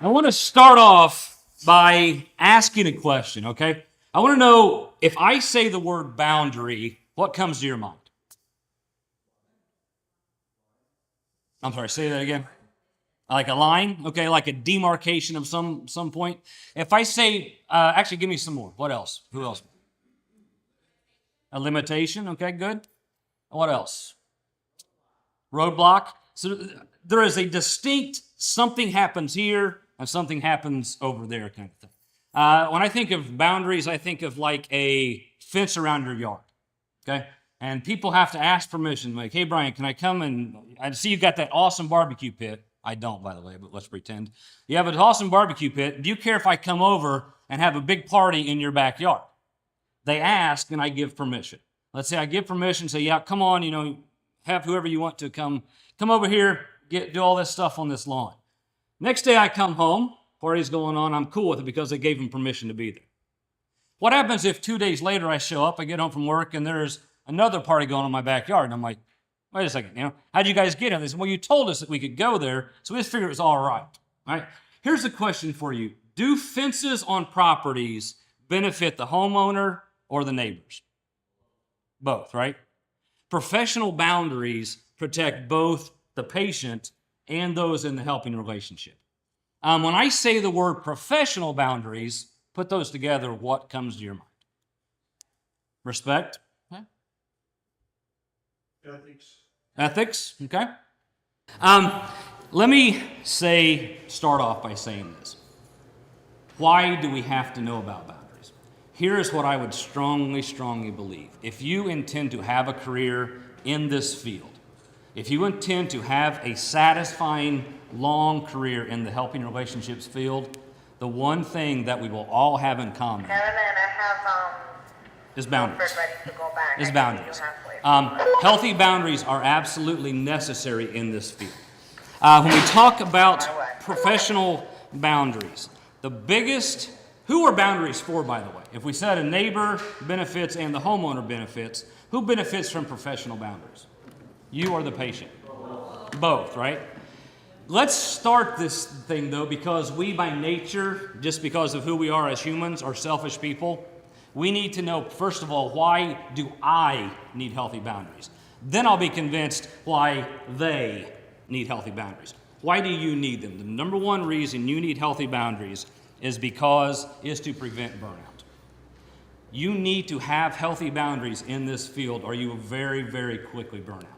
I want to start off by asking a question, okay? I want to know, if I say the word boundary, what comes to your mind? I'm sorry, say that again. Like a line, okay, like a demarcation of some point. If I say, actually, give me some more. What else? Who else? A limitation, okay, good. What else? Roadblock. So there is a distinct something happens here and something happens over there kind of thing. When I think of boundaries, I think of like a fence around your yard, okay? And people have to ask permission, like, hey, Brian, can I come and I see you've got that awesome barbecue pit. I don't, by the way, but let's pretend. You have an awesome barbecue pit. Do you care if I come over and have a big party in your backyard? They ask, and I give permission. Let's say I give permission, say, yeah, come on, have whoever you want to come over here, do all this stuff on this lawn. Next day I come home, party's going on, I'm cool with it because they gave them permission to be there. What happens if 2 days later I show up, I get home from work, and there's another party going on in my backyard, and I'm like, wait a second, how'd you guys get in this? Well, you told us that we could go there, so we just figured it was all right. All right? Here's a question for you. Do fences on properties benefit the homeowner or the neighbors? Both, right? Professional boundaries protect both the patient and those in the helping relationship. When I say the word professional boundaries, put those together, what comes to your mind? Respect? Okay. Ethics, okay. Let me start off by saying this. Why do we have to know about boundaries? Here is what I would strongly, strongly believe. If you intend to have a career in this field, if you intend to have a satisfying, long career in the helping relationships field, the one thing that we will all have in common is boundaries. Is boundaries. Healthy boundaries are absolutely necessary in this field. When we talk about professional boundaries, who are boundaries for, by the way? If we said a neighbor benefits and the homeowner benefits, who benefits from professional boundaries? You or the patient? Both, right? Let's start this thing, though, because we by nature, just because of who we are as humans, are selfish people. We need to know, first of all, why do I need healthy boundaries? Then I'll be convinced why they need healthy boundaries. Why do you need them? The number one reason you need healthy boundaries is to prevent burnout. You need to have healthy boundaries in this field or you will very, very quickly burn out.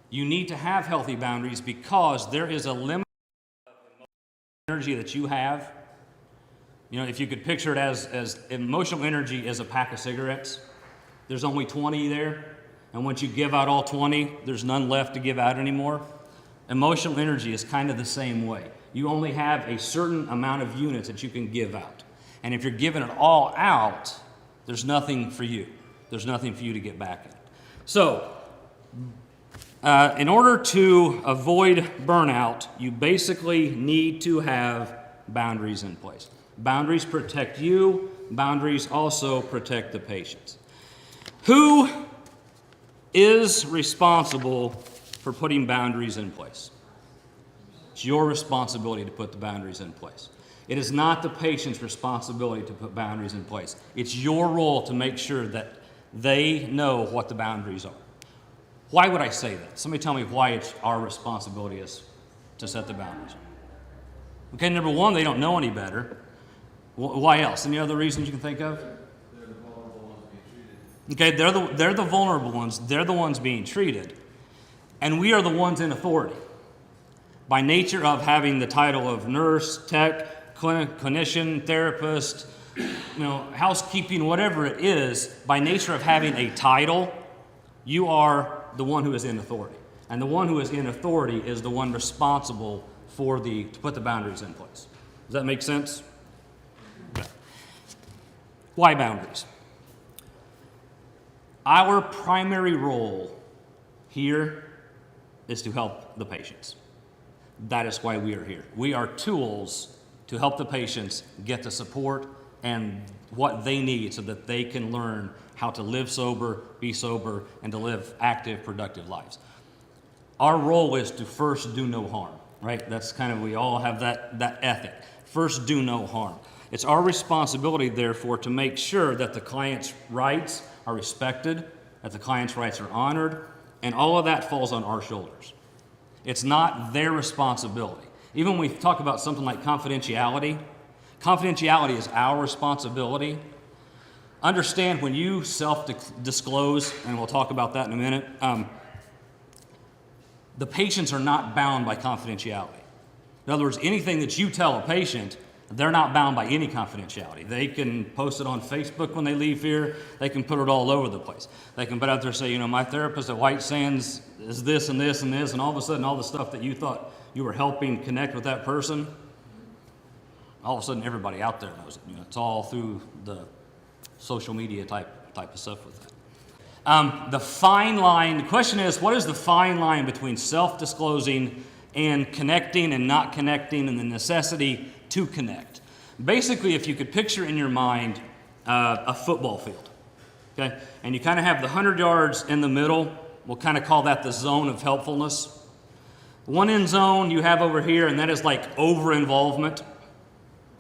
You need to have healthy boundaries because there is a limit of energy that you have. If you could picture it as emotional energy is a pack of cigarettes, there's only 20 there, and once you give out all 20, there's none left to give out anymore. Emotional energy is kind of the same way. You only have a certain amount of units that you can give out. And if you're giving it all out, there's nothing for you. There's nothing for you to get back at. So, in order to avoid burnout, you basically need to have boundaries in place. Boundaries protect you. Boundaries also protect the patients. Who is responsible for putting boundaries in place? It's your responsibility to put the boundaries in place. It is not the patient's responsibility to put boundaries in place. It's your role to make sure that they know what the boundaries are. Why would I say that? Somebody tell me why it's our responsibility is to set the boundaries. Okay, number one, they don't know any better. Why else? Any other reasons you can think of? They're the vulnerable ones being treated. Okay, they're the vulnerable ones. They're the ones being treated. And we are the ones in authority. By nature of having the title of nurse, tech, clinician, therapist, housekeeping, whatever it is, by nature of having a title, you are the one who is in authority. And the one who is in authority is the one responsible to put the boundaries in place. Does that make sense? Okay. Why boundaries? Our primary role here is to help the patients. That is why we are here. We are tools to help the patients get the support and what they need so that they can learn how to live sober, be sober, and to live active, productive lives. Our role is to first do no harm. right? That's kind of, we all have that ethic. First, do no harm. It's our responsibility, therefore, to make sure that the client's rights are respected, that the client's rights are honored, and all of that falls on our shoulders. It's not their responsibility. Even when we talk about something like confidentiality, confidentiality is our responsibility. Understand when you self-disclose, and we'll talk about that in a minute, the patients are not bound by confidentiality. In other words, anything that you tell a patient, they're not bound by any confidentiality. They can post it on Facebook when they leave here. They can put it all over the place. They can put out there and say, my therapist at White Sands is this and this and this, and all of a sudden all the stuff that you thought you were helping connect with that person, all of a sudden everybody out there knows it. It's all through the social media type of stuff with that. The fine line, the question is, what is the fine line between self-disclosing and connecting and not connecting, and the necessity to connect? Basically, if you could picture in your mind a football field, okay? And you kind of have the 100 yards in the middle. We'll kind of call that the zone of helpfulness. One end zone you have over here, and that is like over-involvement.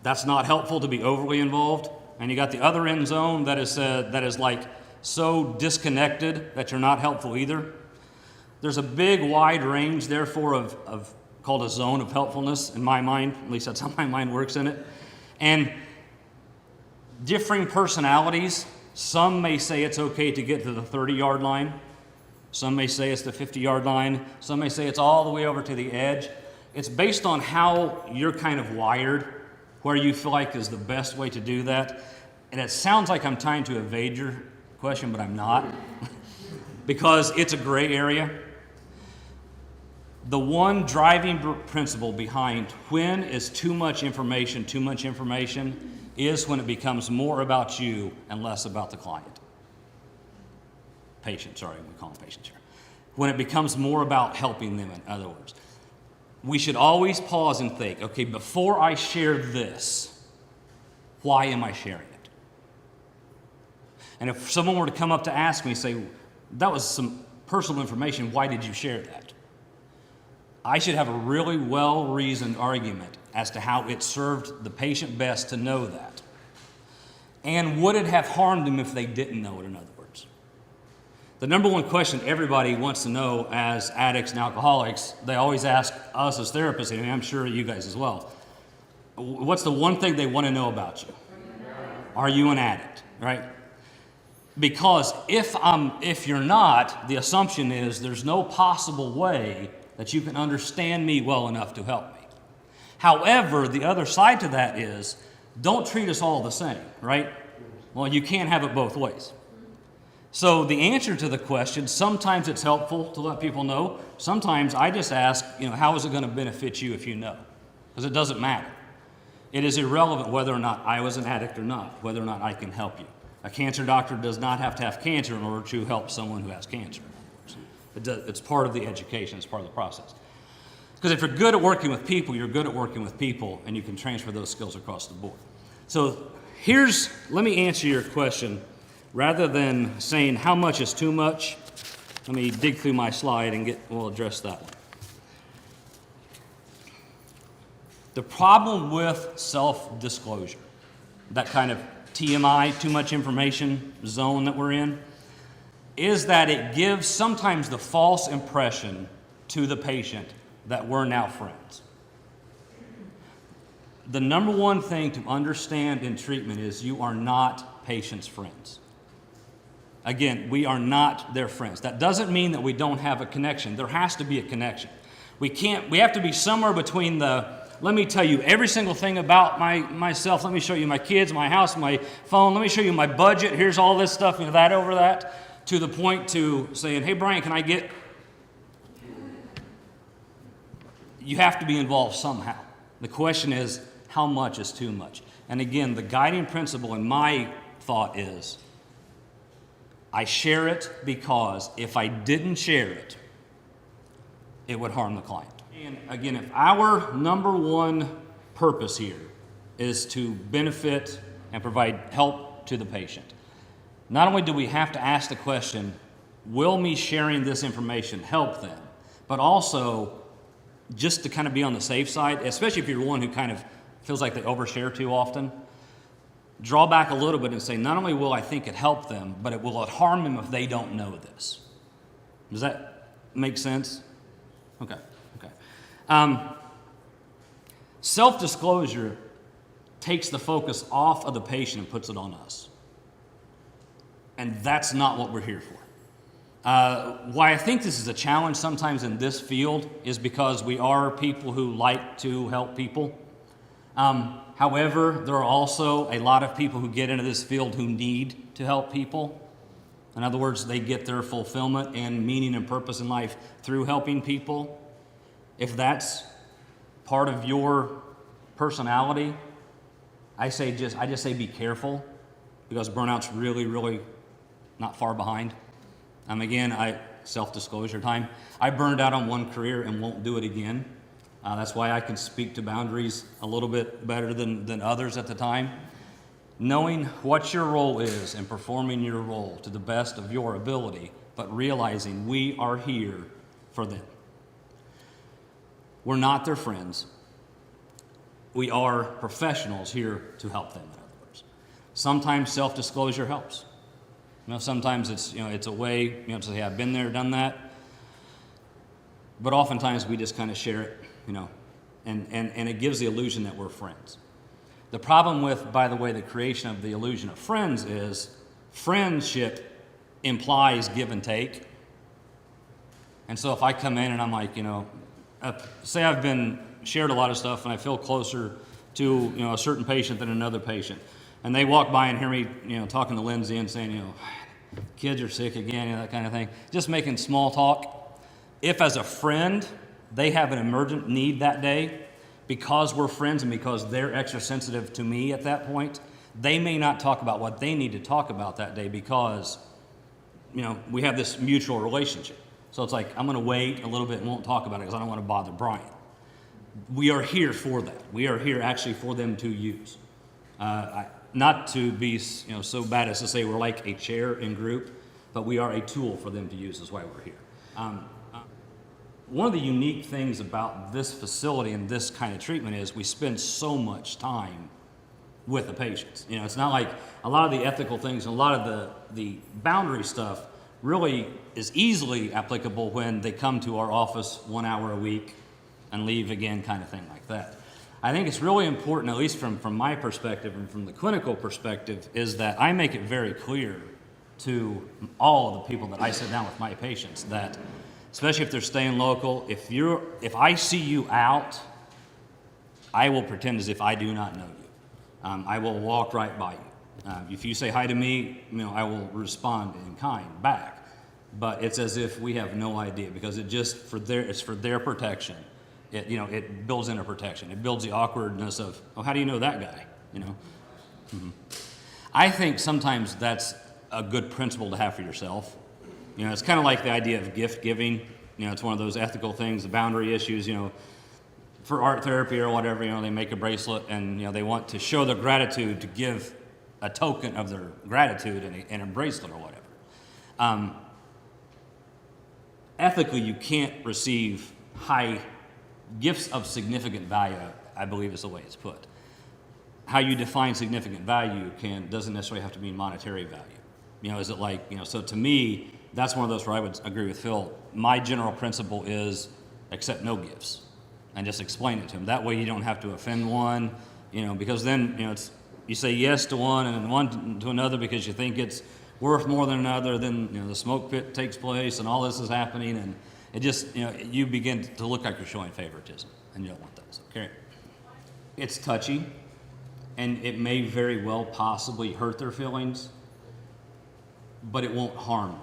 That's not helpful to be overly involved. And you got the other end zone that is like so disconnected that you're not helpful either. There's a big wide range, therefore, of called a zone of helpfulness in my mind. At least that's how my mind works in it. And differing personalities, some may say it's okay to get to the 30-yard line. Some may say it's the 50-yard line. Some may say it's all the way over to the edge. It's based on how you're kind of wired, where you feel like is the best way to do that. And it sounds like I'm trying to evade your question, but I'm not, because it's a gray area. The one driving principle behind when is too much information is when it becomes more about you and less about the client. Patient, sorry, we call them patients here. When it becomes more about helping them, in other words. We should always pause and think, okay, before I share this, why am I sharing it? And if someone were to come up to ask me, say, that was some personal information, why did you share that? I should have a really well-reasoned argument as to how it served the patient best to know that. And would it have harmed them if they didn't know it, in other words? The number one question everybody wants to know as addicts and alcoholics, they always ask us as therapists, and I'm sure you guys as well, what's the one thing they want to know about you? Are you an addict, right? Because if you're not, the assumption is there's no possible way that you can understand me well enough to help me. However, the other side to that is, don't treat us all the same, right? Well, you can't have it both ways. So the answer to the question, sometimes it's helpful to let people know. Sometimes I just ask, how is it going to benefit you if you know? Because it doesn't matter. It is irrelevant whether or not I was an addict or not, whether or not I can help you. A cancer doctor does not have to have cancer in order to help someone who has cancer. It's part of the education, it's part of the process. Because if you're good at working with people, you're good at working with people, and you can transfer those skills across the board. So let me answer your question. Rather than saying how much is too much, let me dig through my slide and we'll address that one. The problem with self-disclosure, that kind of TMI, too much information zone that we're in, is that it gives sometimes the false impression to the patient that we're now friends. The number one thing to understand in treatment is you are not patients' friends. Again, we are not their friends. That doesn't mean that we don't have a connection. There has to be a connection. We have to be somewhere between let me tell you every single thing about myself. Let me show you my kids, my house, my phone. Let me show you my budget. Here's all this stuff, that over that, to the point to saying, hey, Brian, can I get... You have to be involved somehow. The question is, how much is too much? And again, the guiding principle in my thought is, I share it because if I didn't share it, it would harm the client. And again, if our number one purpose here is to benefit and provide help to the patient, not only do we have to ask the question, will me sharing this information help them? But also, just to kind of be on the safe side, especially if you're one who kind of feels like they overshare too often, draw back a little bit and say, not only will I think it help them, but will it harm them if they don't know this? Does that make sense? Okay. Self-disclosure takes the focus off of the patient and puts it on us. And that's not what we're here for. Why I think this is a challenge sometimes in this field is because we are people who like to help people. However, there are also a lot of people who get into this field who need to help people. In other words, they get their fulfillment and meaning and purpose in life through helping people. If that's part of your personality, I just say be careful, because burnout's really, really not far behind. Again, self-disclosure time. I burned out on one career and won't do it again. That's why I can speak to boundaries a little bit better than others at the time. Knowing what your role is and performing your role to the best of your ability, but realizing we are here for them. We're not their friends. We are professionals here to help them, in other words. Sometimes self-disclosure helps. Sometimes it's a way, to say, I've been there, done that. But oftentimes we just kind of share it, and it gives the illusion that we're friends. The problem with, by the way, the creation of the illusion of friends is friendship implies give and take. And so if I come in and I'm like, say I've been shared a lot of stuff and I feel closer to, a certain patient than another patient, and they walk by and hear me, talking to Lindsay and saying, kids are sick again, that kind of thing, just making small talk. If as a friend they have an emergent need that day, because we're friends and because they're extra sensitive to me at that point, they may not talk about what they need to talk about that day because, we have this mutual relationship. So it's like, I'm going to wait a little bit and won't talk about it because I don't want to bother Brian. We are here for that. We are here actually for them to use. Not to be so bad as to say we're like a chair in group, but we are a tool for them to use is why we're here. One of the unique things about this facility and this kind of treatment is we spend so much time with the patients. It's not like a lot of the ethical things and a lot of the boundary stuff really is easily applicable when they come to our office 1 hour a week and leave again, kind of thing like that. I think it's really important, at least from my perspective and from the clinical perspective, is that I make it very clear to all of the people that I sit down with my patients that, especially if they're staying local, if I see you out, I will pretend as if I do not know you. I will walk right by you. If you say hi to me, I will respond in kind back. But it's as if we have no idea, because it's for their protection. It builds in a protection. It builds the awkwardness of, how do you know that guy? Mm-hmm. I think sometimes that's a good principle to have for yourself. It's kind of like the idea of gift giving. It's one of those ethical things, the boundary issues. For art therapy or whatever, they make a bracelet and they want to show their gratitude, to give a token of their gratitude in a bracelet or whatever. Ethically, you can't receive high gifts of significant value, I believe is the way it's put. How you define significant value doesn't necessarily have to mean monetary value. Is it like, so to me, that's one of those where I would agree with Phil. My general principle is accept no gifts and just explain it to them. That way you don't have to offend one, because then, you say yes to one and one to another because you think it's worth more than another, then, the smoke pit takes place and all this is happening, and it just, you begin to look like you're showing favoritism, and you don't want that. So, okay. It's touchy, and it may very well possibly hurt their feelings, but it won't harm them.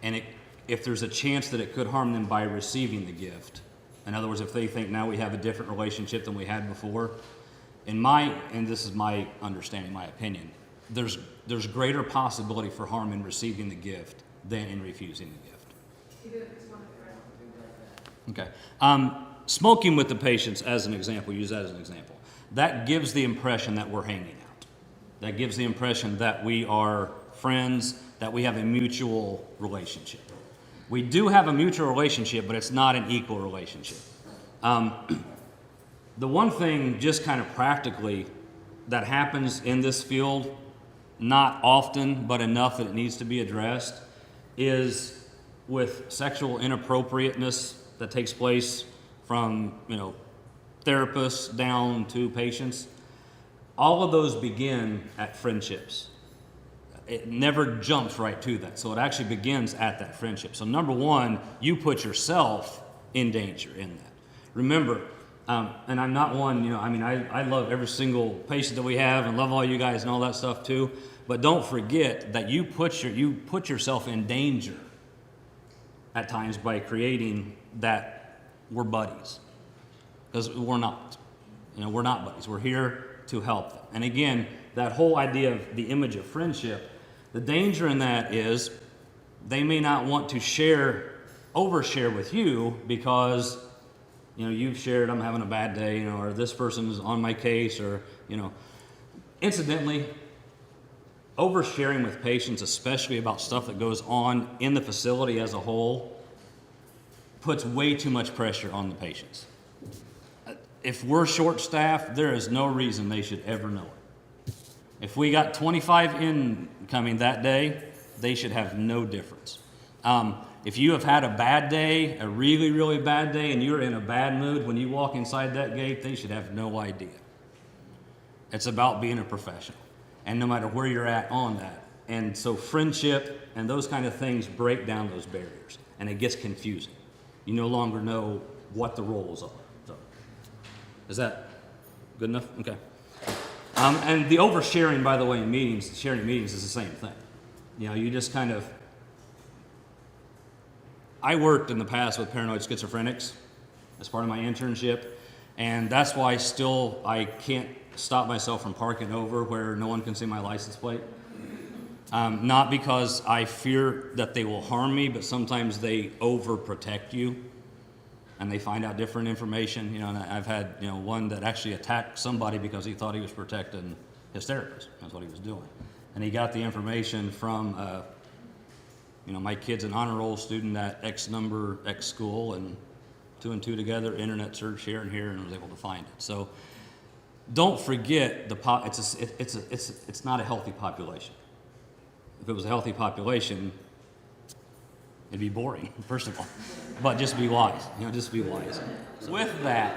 And if there's a chance that it could harm them by receiving the gift, in other words, if they think now we have a different relationship than we had before, and this is my understanding, my opinion, there's greater possibility for harm in receiving the gift than in refusing the gift. Okay. Smoking with the patients, as an example, use that as an example. That gives the impression that we're hanging out. That gives the impression that we are friends, that we have a mutual relationship. We do have a mutual relationship, but it's not an equal relationship. The one thing, just kind of practically, that happens in this field, not often, but enough that it needs to be addressed, is with sexual inappropriateness that takes place from, therapists down to patients. All of those begin at friendships. It never jumps right to that. So it actually begins at that friendship. So number one, you put yourself in danger in that. Remember, and I'm not one, I love every single patient that we have and love all you guys and all that stuff too. But don't forget that you put yourself in danger at times by creating that we're buddies. Because we're not. We're not buddies. We're here to help them. And again, that whole idea of the image of friendship, the danger in that is they may not want to overshare with you because, you've shared, I'm having a bad day, or this person's on my case, or, Incidentally, oversharing with patients, especially about stuff that goes on in the facility as a whole, puts way too much pressure on the patients. If we're short-staffed, there is no reason they should ever know it. If we got 25 incoming that day, they should have no difference. If you have had a bad day, a really, really bad day, and you're in a bad mood, when you walk inside that gate, they should have no idea. It's about being a professional, and no matter where you're at on that. And so friendship and those kind of things break down those barriers, and it gets confusing. You no longer know what the roles are. So, is that good enough? Okay. And the oversharing, by the way, in meetings, sharing meetings is the same thing. You just kind of, I worked in the past with paranoid schizophrenics as part of my internship, and that's why I can't stop myself from parking over where no one can see my license plate. Not because I fear that they will harm me, but sometimes they overprotect you and they find out different information. And I've had one that actually attacked somebody because he thought he was protecting his therapist. That's what he was doing. And he got the information from my kid's an honor roll student at X number, X school, and 2 and 2 together, internet search here and here, and was able to find it. So don't forget it's not a healthy population. If it was a healthy population, it'd be boring, first of all. But just be wise, just be wise. With that,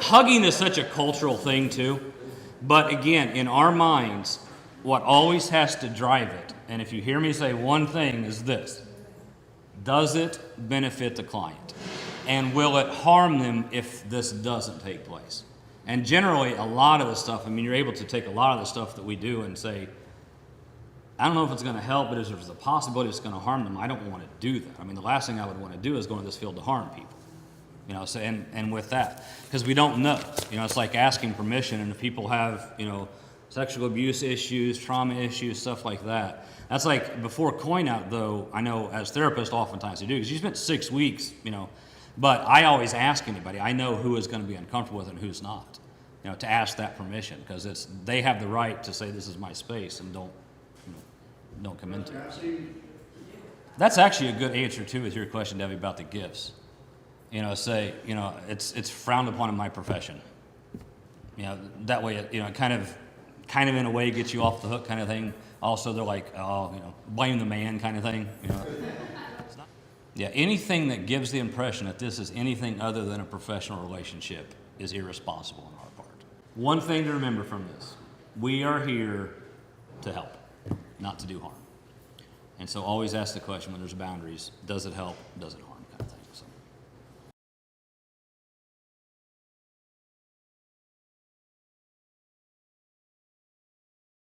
hugging is such a cultural thing too. But again, in our minds, what always has to drive it, and if you hear me say one thing, is this: does it benefit the client? And will it harm them if this doesn't take place? And generally, a lot of the stuff, you're able to take a lot of the stuff that we do and say, I don't know if it's going to help, but if there's a possibility it's going to harm them, I don't want to do that. The last thing I would want to do is go into this field to harm people. So, and with that, because we don't know. It's like asking permission, and if people have, sexual abuse issues, trauma issues, stuff like that. That's like, before coin out, though, I know as therapists oftentimes they do, because you spent 6 weeks, but I always ask anybody, I know who is going to be uncomfortable with it and who's not, to ask that permission, because they have the right to say this is my space and don't come into it. That's actually a good answer too with your question, Debbie, about the gifts. It's frowned upon in my profession. That way, it kind of in a way gets you off the hook kind of thing. Also, they're like, blame the man kind of thing. Yeah, anything that gives the impression that this is anything other than a professional relationship is irresponsible on our part. One thing to remember from this: we are here to help, not to do harm. And so always ask the question when there's boundaries: does it help? Does it harm?